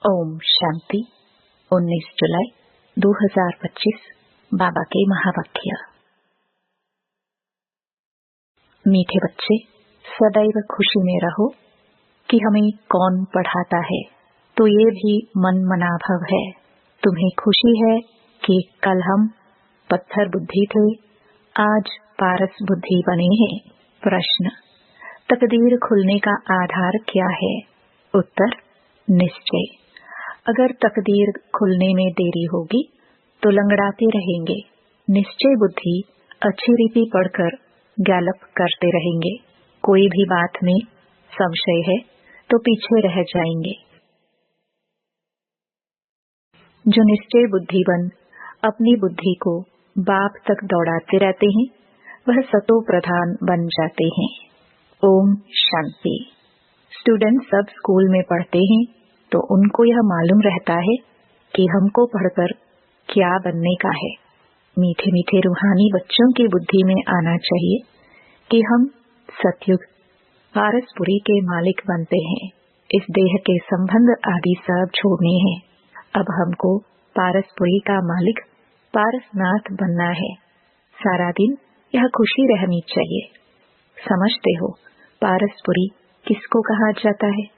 ओम शांति। 19 जुलाई 2025 बाबा के महावाक्य। मीठे बच्चे, सदैव खुशी में रहो कि हमें कौन पढ़ाता है, तो ये भी मन मनाभव है। तुम्हें खुशी है कि कल हम पत्थर बुद्धि थे, आज पारस बुद्धि बने हैं। प्रश्न: तकदीर खुलने का आधार क्या है? उत्तर: निश्चय। अगर तकदीर खुलने में देरी होगी तो लंगड़ाते रहेंगे। निश्चय बुद्धि अच्छी रीति पढ़कर गैलप करते रहेंगे। कोई भी बात में संशय है तो पीछे रह जाएंगे। जो निश्चय बुद्धि बन अपनी बुद्धि को बाप तक दौड़ाते रहते हैं, वह सतो प्रधान बन जाते हैं। ओम शांति। स्टूडेंट सब स्कूल में पढ़ते हैं तो उनको यह मालूम रहता है कि हमको पढ़कर क्या बनने का है। मीठे मीठे रूहानी बच्चों की बुद्धि में आना चाहिए कि हम सतयुग पारसपुरी के मालिक बनते हैं। इस देह के संबंध आदि सब छोड़ने हैं। अब हमको पारसपुरी का मालिक पारसनाथ बनना है। सारा दिन यह खुशी रहनी चाहिए। समझते हो पारसपुरी किसको कहा जाता है?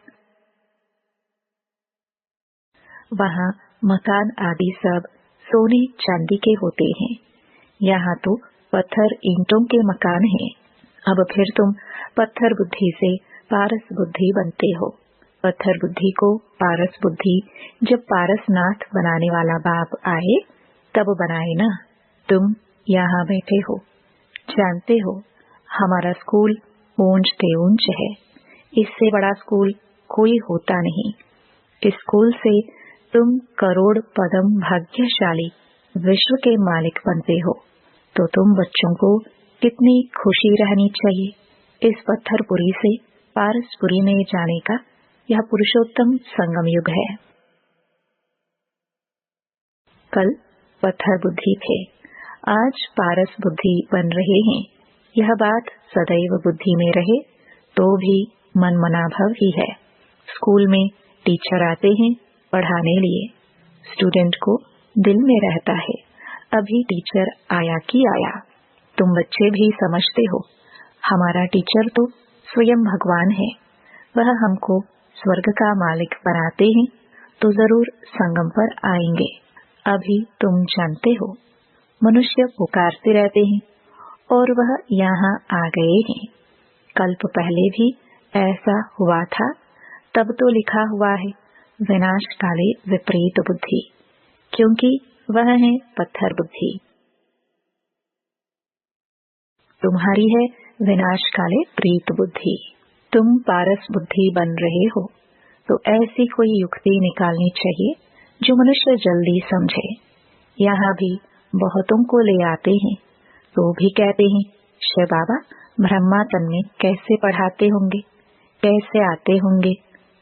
वहाँ मकान आदि सब सोने चांदी के होते हैं। यहाँ तो पत्थर ईंटों के मकान हैं। अब फिर तुम पत्थर बुद्धि से पारस बुद्धि बनते हो। पत्थर बुद्धि को पारस बुद्धि जब पारसनाथ बनाने वाला बाप आए तब बनाए ना। तुम यहाँ बैठे हो, जानते हो हमारा स्कूल ऊंच से ऊंच है। इससे बड़ा स्कूल कोई होता नहीं। इस स्कूल से तुम करोड़ पदम भाग्यशाली विश्व के मालिक बनते हो। तो तुम बच्चों को कितनी खुशी रहनी चाहिए। इस पत्थरपुरी से पारसपुरी में जाने का यह पुरुषोत्तम संगम युग है। कल पत्थर बुद्धि थे, आज पारस बुद्धि बन रहे हैं। यह बात सदैव बुद्धि में रहे तो भी मन मनाभव ही है। स्कूल में टीचर आते हैं पढ़ाने लिए। स्टूडेंट को दिल में रहता है अभी टीचर आया कि आया। तुम बच्चे भी समझते हो हमारा टीचर तो स्वयं भगवान है। वह हमको स्वर्ग का मालिक बनाते हैं तो जरूर संगम पर आएंगे। अभी तुम जानते हो मनुष्य पुकारते रहते हैं और वह यहाँ आ गए हैं। कल्प पहले भी ऐसा हुआ था। तब तो लिखा हुआ है विनाश काले विपरीत बुद्धि, क्योंकि वह है पत्थर बुद्धि। तुम्हारी है विनाश काले प्रीत बुद्धि। तुम पारस बुद्धि बन रहे हो तो ऐसी कोई युक्ति निकालनी चाहिए जो मनुष्य जल्दी समझे। यहाँ भी बहुतों को ले आते हैं तो भी कहते हैं शिव बाबा ब्रह्मा तन में कैसे पढ़ाते होंगे, कैसे आते होंगे,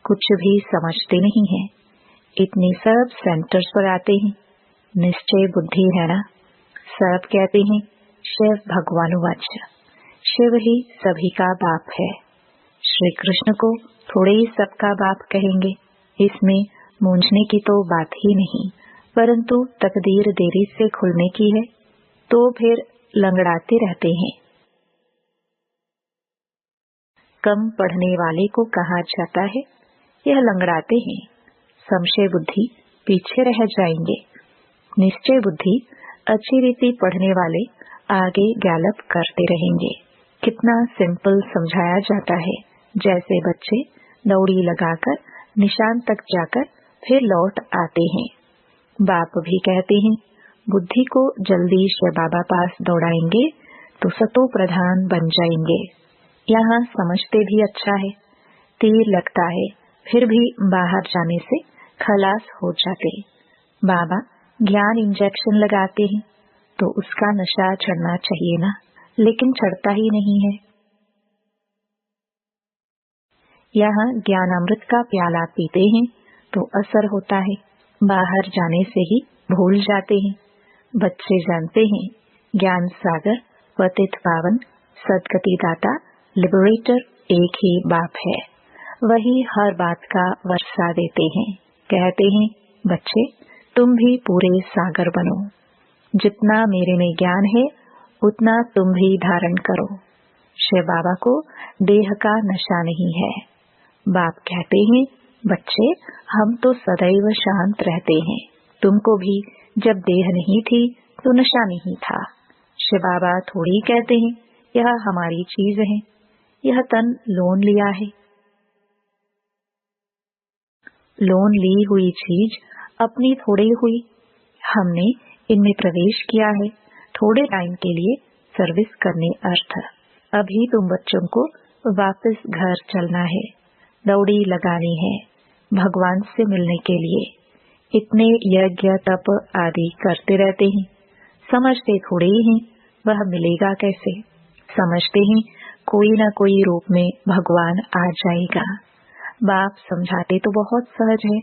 कुछ भी समझते नहीं है। इतनी सब सेंटर्स पर आते हैं। निश्चय बुद्धि है ना। सब कहते हैं शिव भगवानुवाच। शिव ही सभी का बाप है। श्री कृष्ण को थोड़े ही सबका बाप कहेंगे, इसमें मूंझने की तो बात ही नहीं। परंतु तकदीर देरी से खुलने की है तो फिर लंगड़ाते रहते हैं। कम पढ़ने वाले को कहा जाता है यह लंगड़ाते हैं। संशय बुद्धि पीछे रह जाएंगे। निश्चय बुद्धि अच्छी रीति पढ़ने वाले आगे गैलप करते रहेंगे। कितना सिंपल समझाया जाता है। जैसे बच्चे दौड़ी लगाकर निशान तक जाकर फिर लौट आते हैं। बाप भी कहते हैं बुद्धि को जल्दी शिव बाबा पास दौड़ाएंगे तो सतो प्रधान बन जाएंगे। यहाँ समझते भी अच्छा है। तीर लगता है फिर भी बाहर जाने से खलास हो जाते। बाबा ज्ञान इंजेक्शन लगाते हैं तो उसका नशा चढ़ना चाहिए ना, लेकिन चढ़ता ही नहीं है। यहाँ ज्ञान अमृत का प्याला पीते हैं तो असर होता है, बाहर जाने से ही भूल जाते हैं। बच्चे जानते हैं ज्ञान सागर पतित पावन सदगति दाता लिबरेटर एक ही बाप है। वही हर बात का वर्षा देते हैं। कहते हैं, बच्चे तुम भी पूरे सागर बनो। जितना मेरे में ज्ञान है उतना तुम भी धारण करो। शिव बाबा को देह का नशा नहीं है। बाप कहते हैं, बच्चे हम तो सदैव शांत रहते हैं। तुमको भी जब देह नहीं थी तो नशा नहीं था। शिव बाबा थोड़ी कहते हैं, यह हमारी चीज है, यह तन लोन लिया है। लोन ली हुई चीज अपनी थोड़ी हुई, हमने इनमें प्रवेश किया है थोड़े टाइम के लिए सर्विस करने अर्थ। अभी तुम बच्चों को वापस घर चलना है, दौड़ी लगानी है भगवान से मिलने के लिए। इतने यज्ञ तप आदि करते रहते हैं, समझते थोड़े ही हैं वह मिलेगा कैसे। समझते हैं कोई न कोई रूप में भगवान आ जाएगा। बाप समझाते तो बहुत सहज है,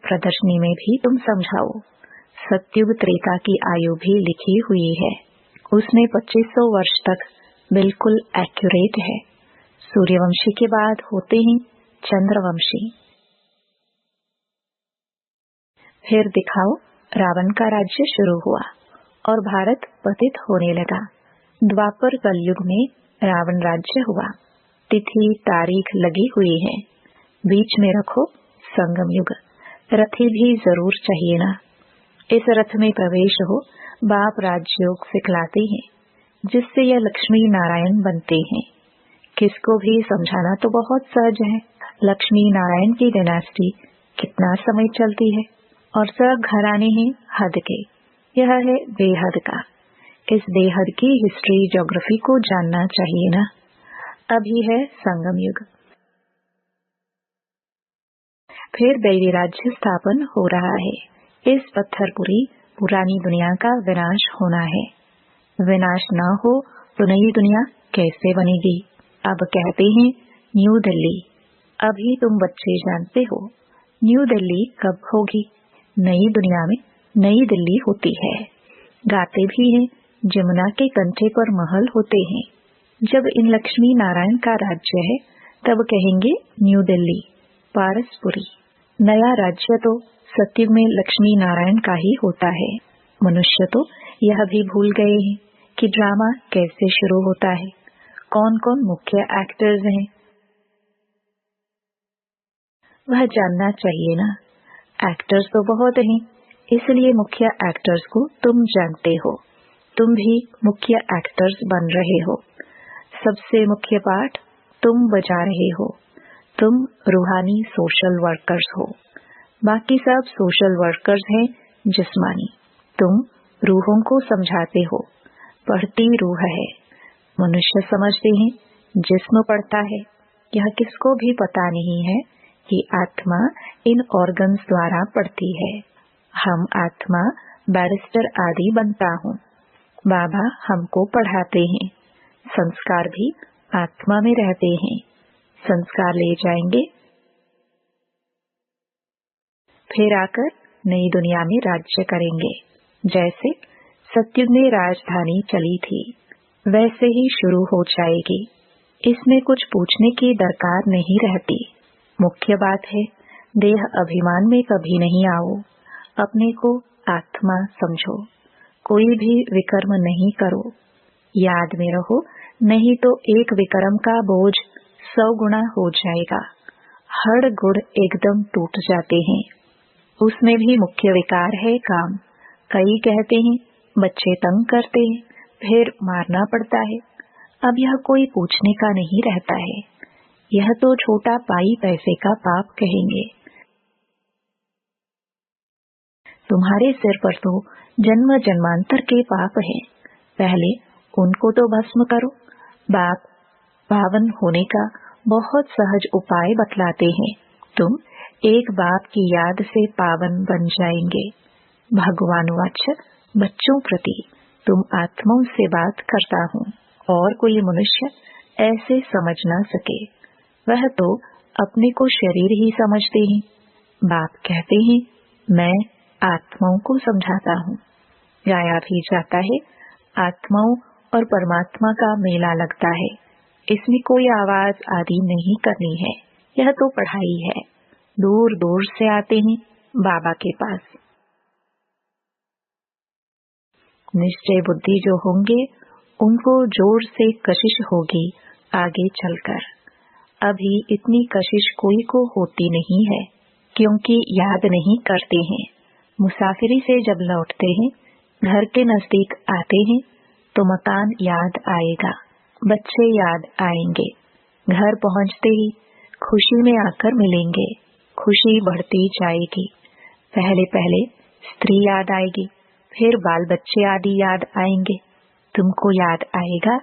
प्रदर्शनी में भी तुम समझाओ। सत्युग त्रेता की आयु भी लिखी हुई है, उसमें 2500 वर्ष तक बिल्कुल एक्यूरेट है। सूर्यवंशी के बाद होते हैं चंद्रवंशी। फिर दिखाओ, रावण का राज्य शुरू हुआ और भारत पतित होने लगा। द्वापर कलयुग में रावण राज्य हुआ। तिथि तारीख लगी हुई है। बीच में रखो संगम युग। रथी भी जरूर चाहिए ना। इस रथ में प्रवेश हो, बाप राजयोग सिखलाते हैं, जिससे यह लक्ष्मी नारायण बनते हैं। किसको भी समझाना तो बहुत सहज है। लक्ष्मी नारायण की डायनेस्टी कितना समय चलती है और सब घराने हैं हद के। यह है बेहद का। इस बेहद की हिस्ट्री ज्योग्राफी को जानना चाहिए ना। अभी है संगम युग। फिर दैवी राज्य स्थापन हो रहा है। इस पत्थरपुरी पुरानी दुनिया का विनाश होना है। विनाश न हो तो नई दुनिया कैसे बनेगी। अब कहते हैं न्यू दिल्ली। अभी तुम बच्चे जानते हो न्यू दिल्ली कब होगी। नई दुनिया में नई दिल्ली होती है। गाते भी हैं, जमुना के कंठे पर महल होते हैं। जब इन लक्ष्मी नारायण का राज्य है तब कहेंगे न्यू दिल्ली, पारसपुरी। नया राज्य तो सत्युग में लक्ष्मी नारायण का ही होता है। मनुष्य तो यह भी भूल गए हैं कि ड्रामा कैसे शुरू होता है, कौन कौन मुख्य एक्टर्स हैं। वह जानना चाहिए ना। एक्टर्स तो बहुत हैं, इसलिए मुख्य एक्टर्स को तुम जानते हो। तुम भी मुख्य एक्टर्स बन रहे हो। सबसे मुख्य पार्ट तुम बजा रहे हो। तुम रूहानी सोशल वर्कर्स हो। बाकी सब सोशल वर्कर्स हैं जिस्मानी। तुम रूहों को समझाते हो। पढ़ती रूह है। मनुष्य समझते हैं जिस्म पढ़ता है। यह किसको भी पता नहीं है कि आत्मा इन ऑर्गन्स द्वारा पढ़ती है। हम आत्मा बैरिस्टर आदि बनता हूँ। बाबा हमको पढ़ाते हैं। संस्कार भी आत्मा में रहते हैं। संस्कार ले जाएंगे, फिर आकर नई दुनिया में राज्य करेंगे। जैसे सत्युग में राजधानी चली थी वैसे ही शुरू हो जाएगी। इसमें कुछ पूछने की दरकार नहीं रहती। मुख्य बात है देह अभिमान में कभी नहीं आओ। अपने को आत्मा समझो। कोई भी विकर्म नहीं करो। याद में रहो, नहीं तो एक विकर्म का बोझ 100 गुना हो जाएगा। हड़ गुड़ एकदम टूट जाते हैं। उसमें भी मुख्य विकार है काम। कई कहते हैं बच्चे तंग करते हैं, फिर मारना पड़ता है। अब यह कोई पूछने का नहीं रहता है। यह तो छोटा पाई पैसे का पाप कहेंगे। तुम्हारे सिर पर तो जन्म जन्मांतर के पाप हैं। पहले उनको तो भस्म करो। बाप पावन होने का बहुत सहज उपाय बतलाते हैं। तुम एक बाप की याद से पावन बन जाएंगे। भगवान वाच्य बच्चों प्रति तुम आत्माओं से बात करता हूँ और कोई मनुष्य ऐसे समझ ना सके। वह तो अपने को शरीर ही समझते हैं। बाप कहते हैं मैं आत्माओं को समझाता हूँ। गाया भी जाता है आत्माओं और परमात्मा का मेला लगता है। इसमें कोई आवाज आदि नहीं करनी है। यह तो पढ़ाई है। दूर दूर से आते हैं, बाबा के पास। निश्चय बुद्धि जो होंगे उनको जोर से कशिश होगी आगे चलकर। अभी इतनी कशिश कोई को होती नहीं है, क्योंकि याद नहीं करते हैं। मुसाफिरी से जब लौटते हैं, घर के नजदीक आते हैं तो मकान याद आएगा, बच्चे याद आएंगे। घर पहुंचते ही खुशी में आकर मिलेंगे, खुशी बढ़ती जाएगी। पहले पहले स्त्री याद आएगी, फिर बाल बच्चे आदि याद आएंगे। तुमको याद आएगा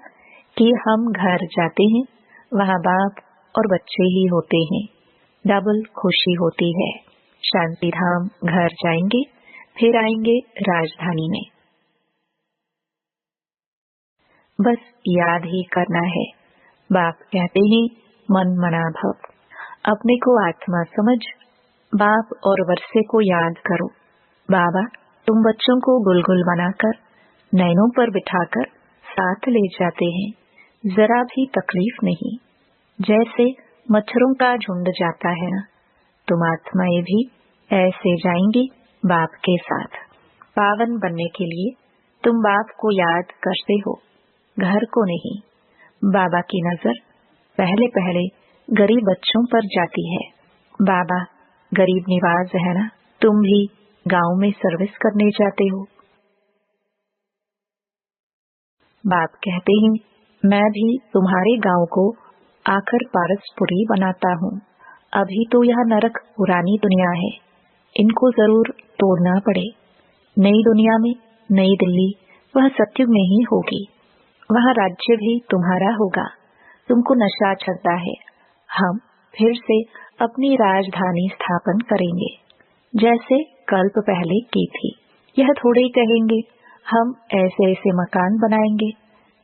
कि हम घर जाते हैं, वहाँ बाप और बच्चे ही होते हैं। डबल खुशी होती है। शांति धाम घर जाएंगे, फिर आएंगे राजधानी में। बस याद ही करना है। बाप कहते हैं मन मना भव। अपने को आत्मा समझ बाप और वर्षे को याद करो। बाबा तुम बच्चों को गुलगुल बनाकर नैनों पर बिठाकर साथ ले जाते हैं, जरा भी तकलीफ नहीं। जैसे मच्छरों का झुंड जाता है ना, तुम आत्माएं भी ऐसे जाएंगी बाप के साथ। पावन बनने के लिए तुम बाप को याद करते हो, घर को नहीं। बाबा की नजर पहले पहले गरीब बच्चों पर जाती है। बाबा गरीब निवाज है ना, तुम भी गांव में सर्विस करने जाते हो। बाप कहते हैं मैं भी तुम्हारे गांव को आकर पारसपुरी बनाता हूँ। अभी तो यह नरक पुरानी दुनिया है, इनको जरूर तोड़ना पड़े। नई दुनिया में नई दिल्ली वह सत्युग में ही होगी, वहाँ राज्य भी तुम्हारा होगा। तुमको नशा चढ़ता है, हम फिर से अपनी राजधानी स्थापन करेंगे, जैसे कल्प पहले की थी। यह थोड़े ही कहेंगे हम ऐसे ऐसे मकान बनाएंगे,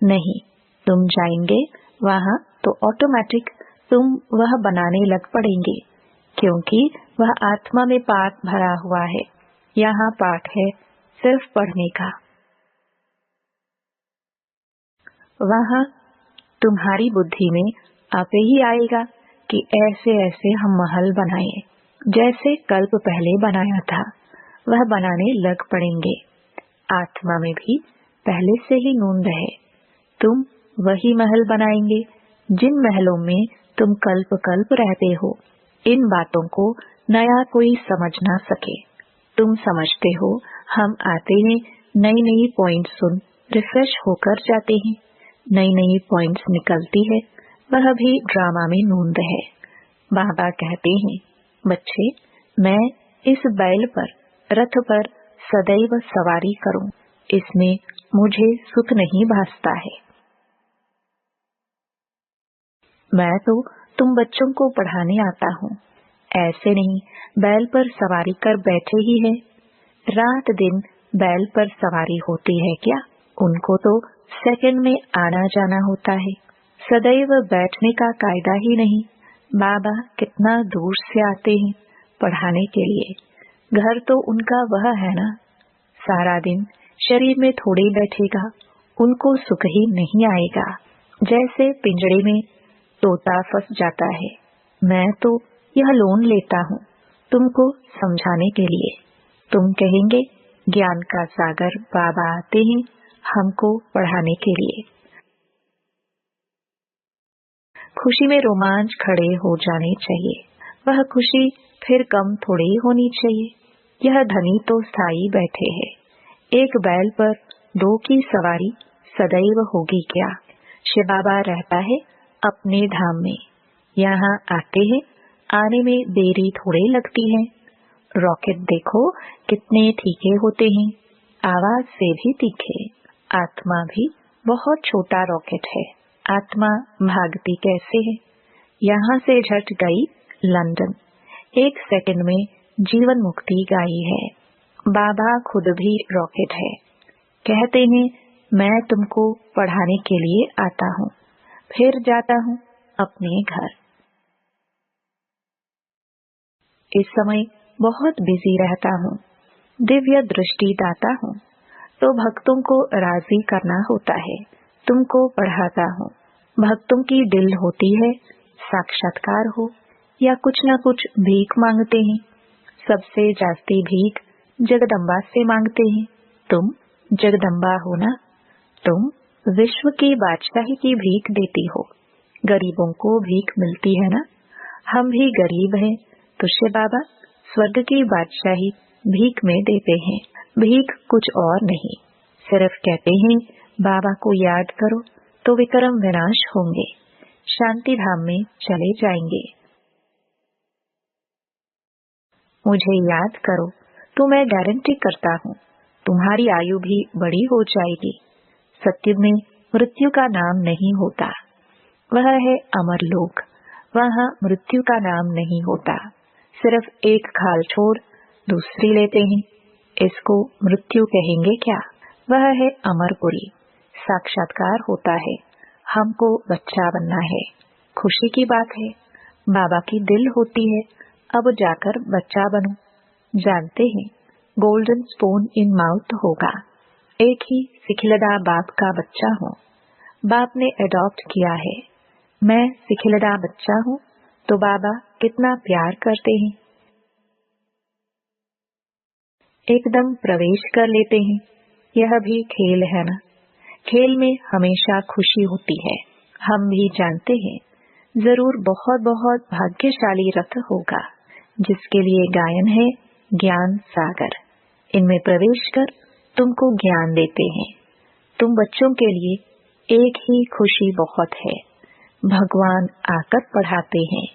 नहीं। तुम जाएंगे वहाँ तो ऑटोमेटिक तुम वह बनाने लग पड़ेंगे, क्योंकि वह आत्मा में पाठ भरा हुआ है। यहाँ पाठ है सिर्फ पढ़ने का। वहाँ तुम्हारी बुद्धि में आपे ही आएगा कि ऐसे ऐसे हम महल बनाए, जैसे कल्प पहले बनाया था वह बनाने लग पड़ेंगे। आत्मा में भी पहले से ही नूंद है, तुम वही महल बनाएंगे जिन महलों में तुम कल्प कल्प रहते हो। इन बातों को नया कोई समझ ना सके। तुम समझते हो हम आते हैं, नई नई पॉइंट सुन रिफ्रेश होकर जाते हैं, नई नई पॉइंट्स निकलती है, वह भी ड्रामा में नूंद है। बाबा कहते हैं बच्चे मैं इस बैल पर रथ पर सदैव सवारी करूं, इसमें मुझे सुख नहीं भासता है। मैं तो तुम बच्चों को पढ़ाने आता हूँ, ऐसे नहीं बैल पर सवारी कर बैठे ही है। रात दिन बैल पर सवारी होती है क्या? उनको तो सेकंड में आना जाना होता है, सदैव बैठने का कायदा ही नहीं। बाबा कितना दूर से आते हैं पढ़ाने के लिए, घर तो उनका वह है ना। सारा दिन शरीर में थोड़े बैठेगा, उनको सुख ही नहीं आएगा। जैसे पिंजड़े में तोता फंस जाता है। मैं तो यह लोन लेता हूँ तुमको समझाने के लिए। तुम कहेंगे ज्ञान का सागर बाबा आते हैं हमको पढ़ाने के लिए। खुशी में रोमांच खड़े हो जाने चाहिए, वह खुशी फिर कम थोड़ी होनी चाहिए। यह धनी तो स्थायी बैठे हैं, एक बैल पर दो की सवारी सदैव होगी क्या? शिव बाबा रहता है अपने धाम में, यहाँ आते हैं, आने में देरी थोड़े लगती है। रॉकेट देखो कितने तीखे होते हैं, आवाज से भी तीखे। आत्मा भी बहुत छोटा रॉकेट है, आत्मा भागती कैसे है? यहाँ से झट गई लंदन, एक सेकंड में जीवन मुक्ति गाई है। बाबा खुद भी रॉकेट है, कहते हैं मैं तुमको पढ़ाने के लिए आता हूँ, फिर जाता हूँ अपने घर। इस समय बहुत बिजी रहता हूँ, दिव्य दृष्टि दाता हूँ, तो भक्तों को राजी करना होता है। तुमको पढ़ाता हूँ, भक्तों की दिल होती है साक्षात्कार हो या कुछ न कुछ भीख मांगते हैं, सबसे जास्ती भीख जगदम्बा से मांगते हैं। तुम जगदम्बा हो ना, तुम विश्व की बादशाही की भीख देती हो। गरीबों को भीख मिलती है ना, हम भी गरीब हैं तो शिव बाबा स्वर्ग की बादशाही भीख में देते हैं। भीख कुछ और नहीं, सिर्फ कहते हैं बाबा को याद करो तो विक्रम विनाश होंगे, शांति धाम में चले जाएंगे। मुझे याद करो तो मैं गारंटी करता हूँ तुम्हारी आयु भी बड़ी हो जाएगी। सत्युग में मृत्यु का नाम नहीं होता, वह है अमर लोक। वहाँ मृत्यु का नाम नहीं होता, सिर्फ एक खाल छोड़ दूसरी लेते हैं, इसको मृत्यु कहेंगे क्या? वह है अमरपुरी। साक्षात्कार होता है, हमको बच्चा बनना है, खुशी की बात है। बाबा की दिल होती है अब जाकर बच्चा बनो। जानते हैं गोल्डन स्पून इन माउथ होगा। एक ही सिखिलदा बाप का बच्चा हूँ, बाप ने अडॉप्ट किया है। मैं सिखिलदा बच्चा हूँ तो बाबा कितना प्यार करते हैं। एकदम प्रवेश कर लेते हैं, यह भी खेल है ना। खेल में हमेशा खुशी होती है। हम भी जानते हैं जरूर बहुत बहुत भाग्यशाली रथ होगा जिसके लिए गायन है ज्ञान सागर। इनमें प्रवेश कर तुमको ज्ञान देते हैं। तुम बच्चों के लिए एक ही खुशी बहुत है, भगवान आकर पढ़ाते हैं।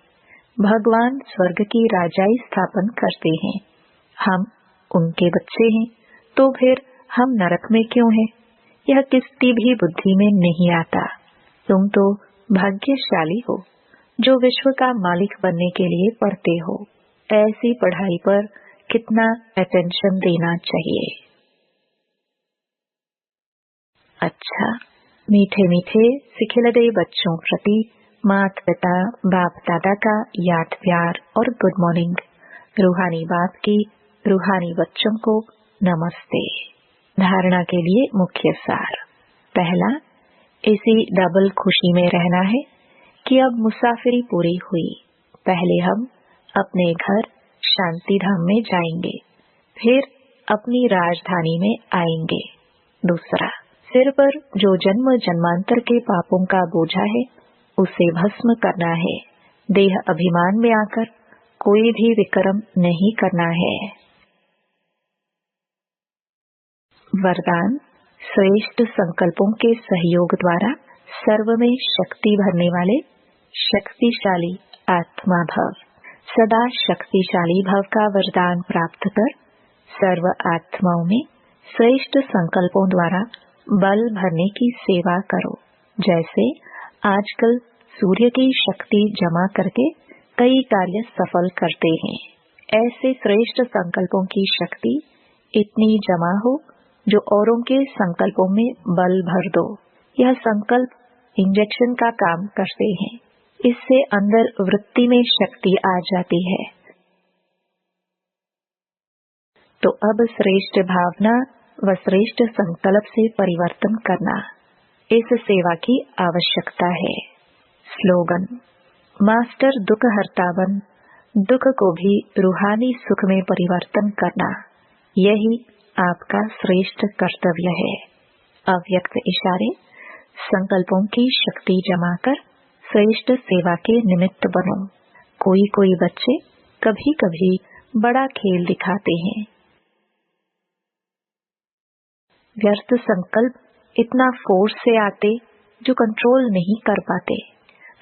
भगवान स्वर्ग की राजाई स्थापन करते हैं। हम उनके बच्चे हैं तो फिर हम नरक में क्यों हैं? यह किसी भी बुद्धि में नहीं आता। तुम तो भाग्यशाली हो जो विश्व का मालिक बनने के लिए पढ़ते हो। ऐसी पढ़ाई पर कितना अटेंशन देना चाहिए। अच्छा, मीठे मीठे सिखिलदे बच्चों प्रति माता पिता बाप दादा का याद प्यार और गुड मॉर्निंग। रूहानी बाप की रूहानी बच्चों को नमस्ते। धारणा के लिए मुख्य सार। पहला, इसी डबल खुशी में रहना है कि अब मुसाफिरी पूरी हुई। पहले हम अपने घर शांति धाम में जाएंगे, फिर अपनी राजधानी में आएंगे। दूसरा, सिर पर जो जन्म जन्मांतर के पापों का बोझा है उसे भस्म करना है। देह अभिमान में आकर कोई भी विक्रम नहीं करना है। वरदान, श्रेष्ठ संकल्पों के सहयोग द्वारा सर्व में शक्ति भरने वाले शक्तिशाली आत्मा भव। सदा शक्तिशाली भव का वरदान प्राप्त कर सर्व आत्माओं में श्रेष्ठ संकल्पों द्वारा बल भरने की सेवा करो। जैसे आजकल सूर्य की शक्ति जमा करके कई कार्य सफल करते हैं, ऐसे श्रेष्ठ संकल्पों की शक्ति इतनी जमा हो जो औरों के संकल्पों में बल भर दो। यह संकल्प इंजेक्शन का काम करते हैं, इससे अंदर वृत्ति में शक्ति आ जाती है। तो अब श्रेष्ठ भावना व श्रेष्ठ संकल्प से परिवर्तन करना, इस सेवा की आवश्यकता है। स्लोगन, मास्टर दुख हरता बन, दुख को भी रूहानी सुख में परिवर्तन करना, यही आपका श्रेष्ठ कर्तव्य है। अव्यक्त इशारे, संकल्पों की शक्ति जमा कर श्रेष्ठ सेवा के निमित्त बनो। कोई कोई बच्चे कभी कभी बड़ा खेल दिखाते हैं। व्यर्थ संकल्प इतना फोर्स से आते जो कंट्रोल नहीं कर पाते।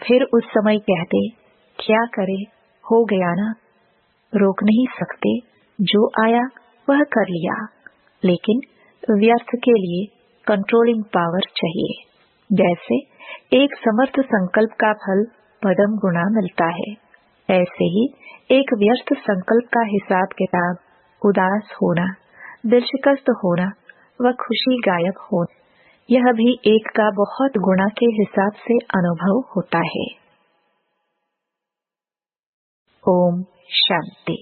फिर उस समय कहते क्या करे, हो गया ना, रोक नहीं सकते, जो आया वह कर लिया। लेकिन व्यर्थ के लिए कंट्रोलिंग पावर चाहिए। जैसे एक समर्थ संकल्प का फल पदम गुना मिलता है, ऐसे ही एक व्यर्थ संकल्प का हिसाब किताब, उदास होना, दिल शिकस्त होना व खुशी गायब होना, यह भी एक का बहुत गुना के हिसाब से अनुभव होता है। ओम शांति।